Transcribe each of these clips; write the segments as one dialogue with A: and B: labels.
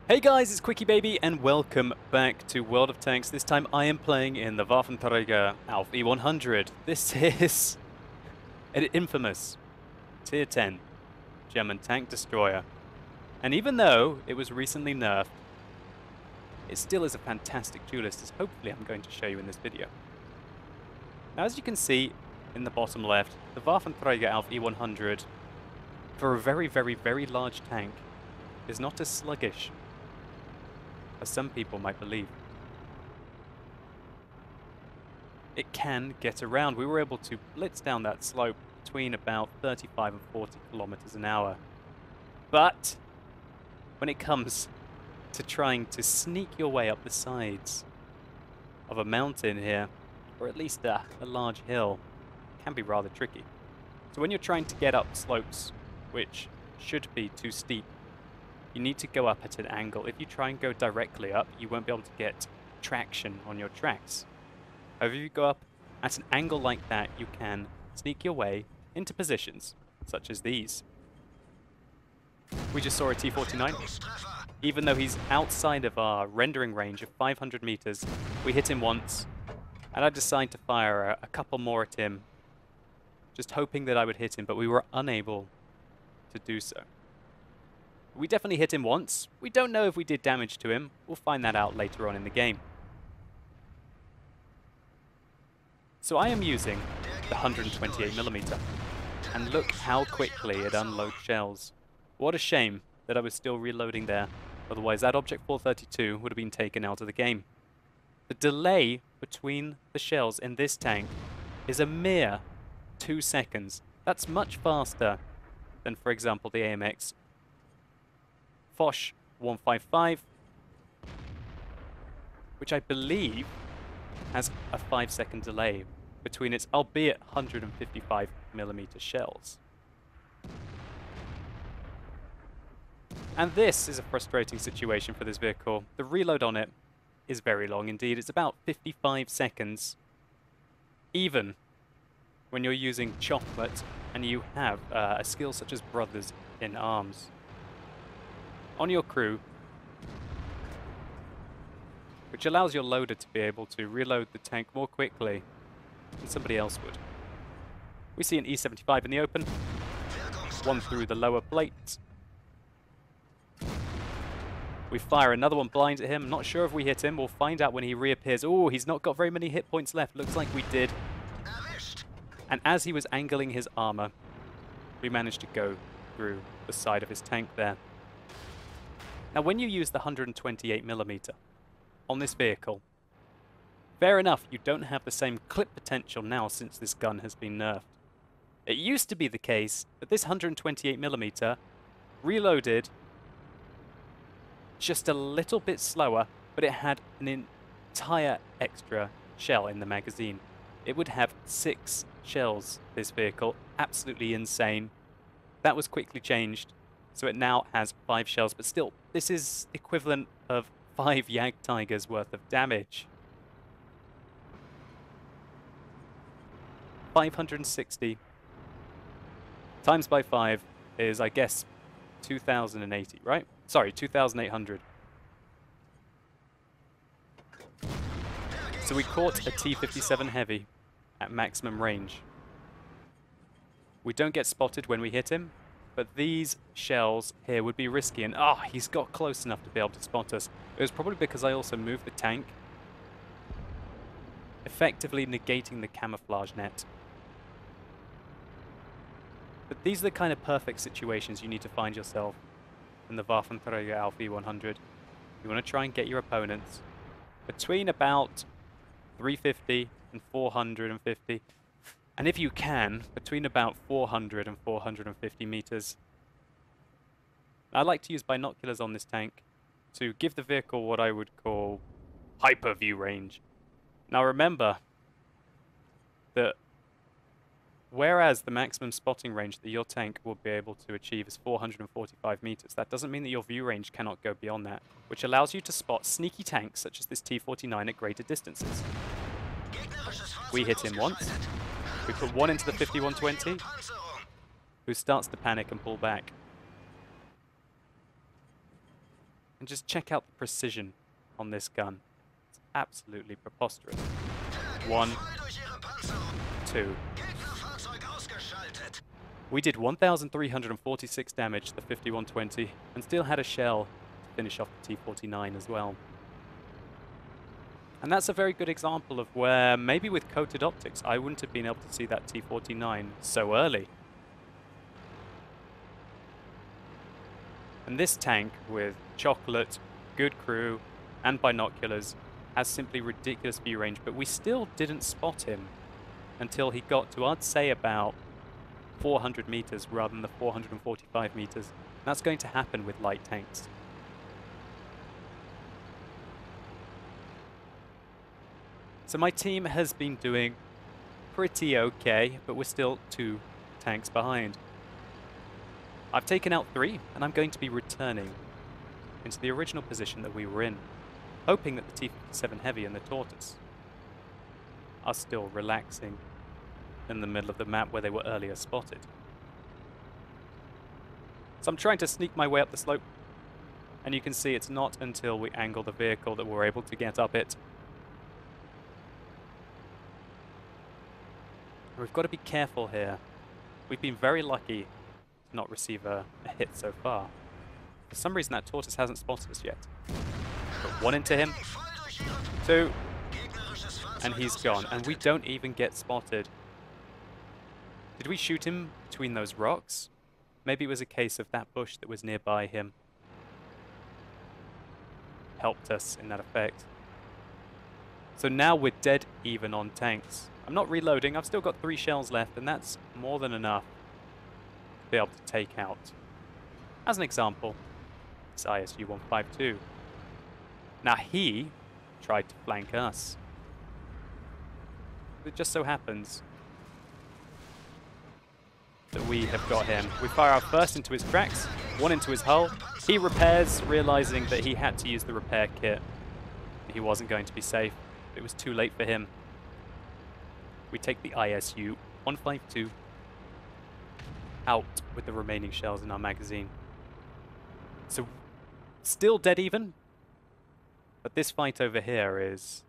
A: Hey guys, it's QuickyBaby and welcome back to World of Tanks. This time I am playing in the Waffentrager Auf E-100. This is an infamous Tier 10 German tank destroyer. And even though it was recently nerfed, it still is a fantastic duelist, as hopefully I'm going to show you in this video. Now, as you can see in the bottom left, the Waffentrager Auf E-100, for a very large tank, is not as sluggish as some people might believe. It can get around. We were able to blitz down that slope between about 35 and 40 kilometers an hour. But when it comes to trying to sneak your way up the sides of a mountain here, or at least a large hill, it can be rather tricky. So when you're trying to get up slopes, which should be too steep, you need to go up at an angle. If you try and go directly up, you won't be able to get traction on your tracks. However, if you go up at an angle like that, you can sneak your way into positions such as these. We just saw a T-49. Even though he's outside of our rendering range of 500 meters, we hit him once, and I decided to fire a couple more at him, just hoping that I would hit him, but we were unable to do so. We definitely hit him once. We don't know if we did damage to him. We'll find that out later on in the game. So I am using the 128mm, and look how quickly it unloads shells. What a shame that I was still reloading there. Otherwise that Object 432 would have been taken out of the game. The delay between the shells in this tank is a mere 2 seconds. That's much faster than, for example, the AMX Foch 155, which I believe has a 5-second delay between its, albeit 155mm shells. And this is a frustrating situation for this vehicle. The reload on it is very long indeed. It's about 55 seconds, even when you're using chocolate and you have a skill such as Brothers in Arms on your crew, which allows your loader to be able to reload the tank more quickly than somebody else would. We see an E75 in the open, one through the lower plate. We fire another one blind at him. Not sure if we hit him. We'll find out when he reappears. Oh, he's not got very many hit points left. Looks like we did. And as he was angling his armor, we managed to go through the side of his tank there. Now, when you use the 128mm on this vehicle, fair enough, you don't have the same clip potential now since this gun has been nerfed. It used to be the case that this 128mm reloaded just a little bit slower, but it had an entire extra shell in the magazine. It would have 6 shells, this vehicle. Absolutely insane. That was quickly changed, so it now has 5 shells, but still, this is equivalent of 5 Jagdtigers worth of damage. 560 times by 5 is, I guess, 2,080, right? Sorry, 2,800. So we caught a T-57 Heavy at maximum range. We don't get spotted when we hit him, but these shells here would be risky, and he's got close enough to be able to spot us. It was probably because I also moved the tank, effectively negating the camouflage net. But these are the kind of perfect situations you need to find yourself in the Waffentrager Auf E-100. You want to try and get your opponents between about 350 and 450. And if you can, between about 400 and 450 meters. I like to use binoculars on this tank to give the vehicle what I would call hyper view range. Now remember that whereas the maximum spotting range that your tank will be able to achieve is 445 meters, that doesn't mean that your view range cannot go beyond that, which allows you to spot sneaky tanks such as this T-49 at greater distances. We hit him once. We put one into the 5120, who starts to panic and pull back. And just check out the precision on this gun. It's absolutely preposterous. 1, 2. We did 1,346 damage to the 5120 and still had a shell to finish off the T49 as well. And that's a very good example of where maybe with coated optics I wouldn't have been able to see that T49 so early. And this tank with chocolate, good crew and binoculars has simply ridiculous view range, but we still didn't spot him until he got to, I'd say, about 400 meters rather than the 445 meters. That's going to happen with light tanks. So my team has been doing pretty okay, but we're still 2 tanks behind. I've taken out 3, and I'm going to be returning into the original position that we were in, hoping that the T57 Heavy and the Tortoise are still relaxing in the middle of the map where they were earlier spotted. So I'm trying to sneak my way up the slope, and you can see it's not until we angle the vehicle that we're able to get up it. We've got to be careful here. We've been very lucky to not receive a hit so far. For some reason that Tortoise hasn't spotted us yet. Put 1 into him, 2, and he's gone. And we don't even get spotted. Did we shoot him between those rocks? Maybe it was a case of that bush that was nearby him helped us in that effect. So now we're dead even on tanks. I'm not reloading, I've still got 3 shells left, and that's more than enough to be able to take out, as an example, this ISU 152. Now he tried to flank us. It just so happens that we have got him. We fire our first into his tracks, 1 into his hull. He repairs, realizing that he had to use the repair kit. He wasn't going to be safe. It was too late for him. We take the ISU 152 out with the remaining shells in our magazine. So, still dead even, but this fight over here is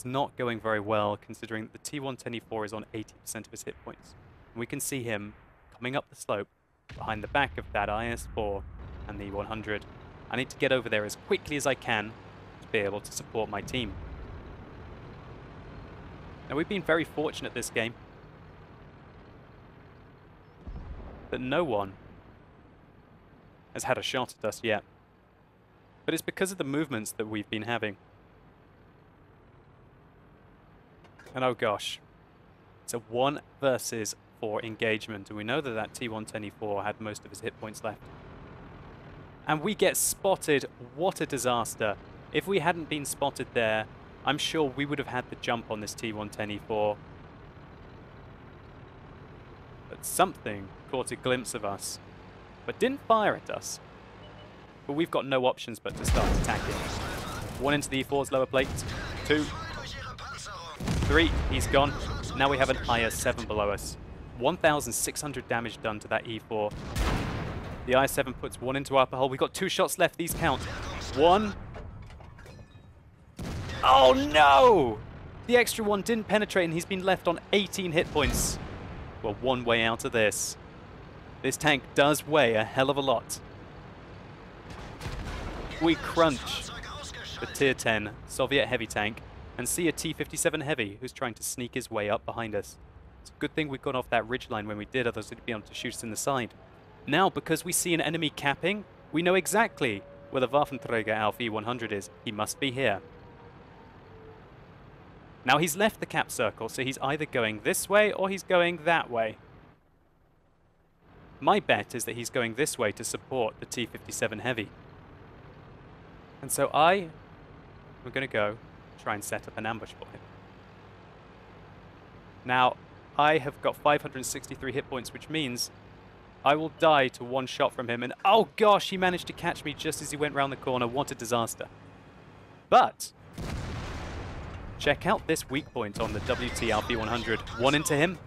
A: not going very well, considering that the T110E4 is on 80% of his hit points. And we can see him coming up the slope behind the back of that IS-4 and the E-100. I need to get over there as quickly as I can to be able to support my team. Now, we've been very fortunate this game that no one has had a shot at us yet. But it's because of the movements that we've been having. And oh gosh, it's a 1 versus 4 engagement, and we know that that T110E4 had most of his hit points left. And we get spotted. What a disaster. If we hadn't been spotted there, I'm sure we would have had the jump on this T110E4. But something caught a glimpse of us, but didn't fire at us. But we've got no options but to start attacking. 1 into the E4's lower plate, 2, 3, he's gone. Now we have an IS-7 below us. 1,600 damage done to that E4. The IS-7 puts 1 into upper hull. We've got 2 shots left, these count. 1. Oh no! The extra 1 didn't penetrate and he's been left on 18 hit points. Well, one way out of this. This tank does weigh a hell of a lot. We crunch the Tier 10 Soviet heavy tank and see a T-57 Heavy who's trying to sneak his way up behind us. It's a good thing we got off that ridgeline when we did, otherwise he'd be able to shoot us in the side. Now, because we see an enemy capping, we know exactly where the Waffentrager Auf E-100 is. He must be here. Now he's left the cap circle, so he's either going this way or he's going that way. My bet is that he's going this way to support the T-57 Heavy. And so I'm going to go try and set up an ambush for him. Now, I have got 563 hit points, which means I will die to 1 shot from him. And oh gosh, he managed to catch me just as he went round the corner. What a disaster. But check out this weak point on the WT Auf E-100. 1 into him,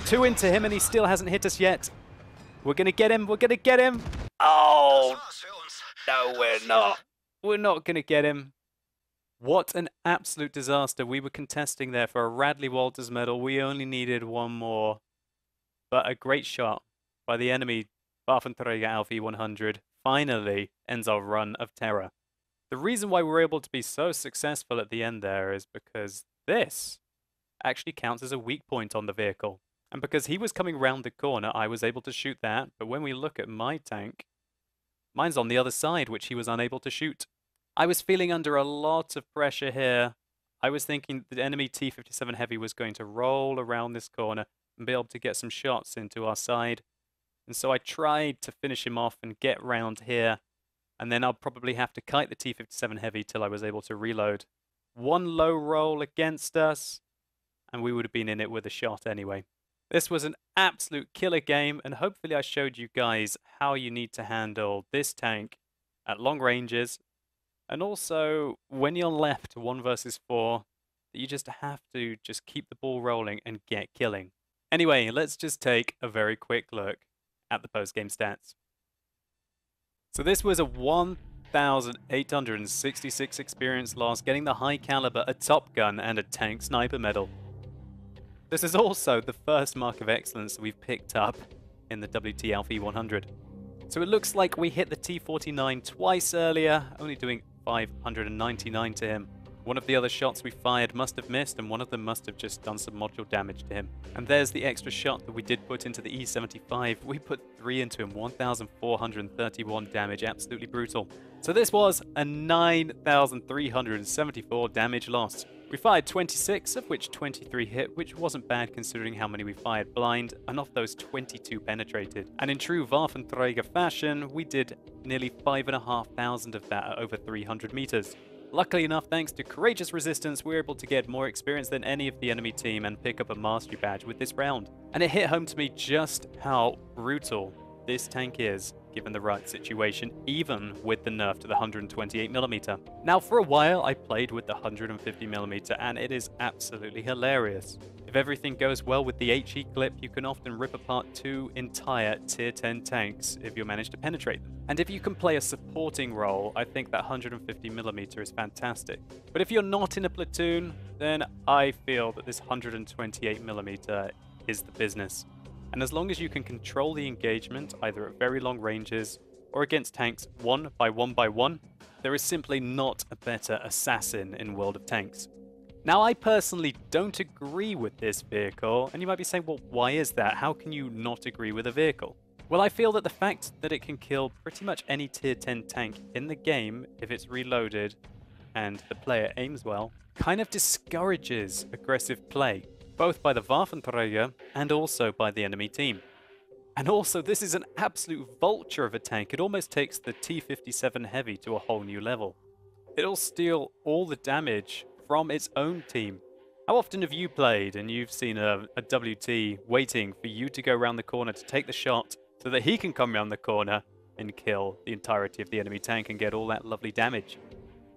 A: 2 into him, and he still hasn't hit us yet. We're going to get him. We're going to get him. Oh! No, we're not. We're not going to get him. What an absolute disaster. We were contesting there for a Radley Walters medal. We only needed one more. But a great shot by the enemy Waffentrager Auf E-100 finally ends our run of terror. The reason why we're able to be so successful at the end there is because this actually counts as a weak point on the vehicle. And because he was coming round the corner, I was able to shoot that. But when we look at my tank, mine's on the other side, which he was unable to shoot. I was feeling under a lot of pressure here. I was thinking the enemy T-57 Heavy was going to roll around this corner and be able to get some shots into our side. And so I tried to finish him off and get round here. And then I'll probably have to kite the T-57 Heavy till I was able to reload. One low roll against us, and we would have been in it with a shot anyway. This was an absolute killer game, and hopefully I showed you guys how you need to handle this tank at long ranges. And also, when you're left 1 versus 4, you just have to just keep the ball rolling and get killing. Anyway, let's just take a very quick look at the post-game stats. So this was a 1,866 experience loss, getting the high caliber, a Top Gun, and a Tank Sniper medal. This is also the first mark of excellence we've picked up in the WT Auf E-100. So it looks like we hit the T-49 twice earlier, only doing 599 to him. One of the other shots we fired must have missed, and one of them must have just done some module damage to him. And there's the extra shot that we did put into the E-75. We put 3 into him, 1,431 damage, absolutely brutal. So this was a 9,374 damage loss. We fired 26, of which 23 hit, which wasn't bad considering how many we fired blind, and of those 22 penetrated. And in true Waffentrager fashion, we did nearly 5,500 of that at over 300 meters. Luckily enough, thanks to courageous resistance, we were able to get more experience than any of the enemy team and pick up a mastery badge with this round. And it hit home to me just how brutal this tank is, given the right situation, even with the nerf to the 128mm. Now, for a while, I played with the 150mm, and it is absolutely hilarious. If everything goes well with the HE clip, you can often rip apart 2 entire tier 10 tanks if you manage to penetrate them. And if you can play a supporting role, I think that 150mm is fantastic. But if you're not in a platoon, then I feel that this 128mm is the business. And as long as you can control the engagement, either at very long ranges or against tanks 1 by 1 by 1, there is simply not a better assassin in World of Tanks. Now, I personally don't agree with this vehicle, and you might be saying, well, why is that? How can you not agree with a vehicle? Well, I feel that the fact that it can kill pretty much any tier 10 tank in the game if it's reloaded and the player aims well, kind of discourages aggressive play, both by the Waffentrager and also by the enemy team. And also, this is an absolute vulture of a tank. It almost takes the T-57 Heavy to a whole new level. It'll steal all the damage from its own team. How often have you played and you've seen a WT waiting for you to go around the corner to take the shot so that he can come around the corner and kill the entirety of the enemy tank and get all that lovely damage?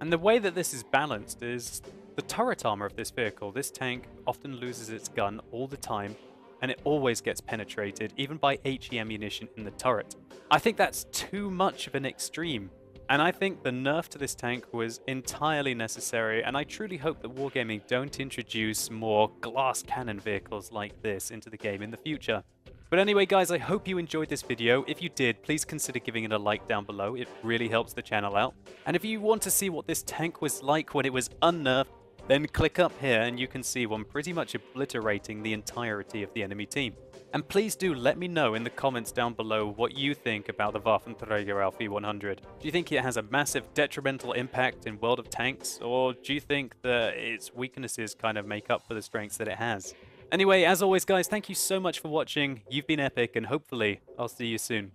A: And the way that this is balanced is the turret armor of this vehicle. This tank often loses its gun all the time, and it always gets penetrated, even by HE ammunition in the turret. I think that's too much of an extreme, and I think the nerf to this tank was entirely necessary, and I truly hope that Wargaming don't introduce more glass cannon vehicles like this into the game in the future. But anyway, guys, I hope you enjoyed this video. If you did, please consider giving it a like down below. It really helps the channel out. And if you want to see what this tank was like when it was unnerfed, then click up here and you can see one pretty much obliterating the entirety of the enemy team. And please do let me know in the comments down below what you think about the Waffentrager Auf E-100. Do you think it has a massive detrimental impact in World of Tanks, or do you think that its weaknesses kind of make up for the strengths that it has? Anyway, as always guys, thank you so much for watching. You've been epic, and hopefully I'll see you soon.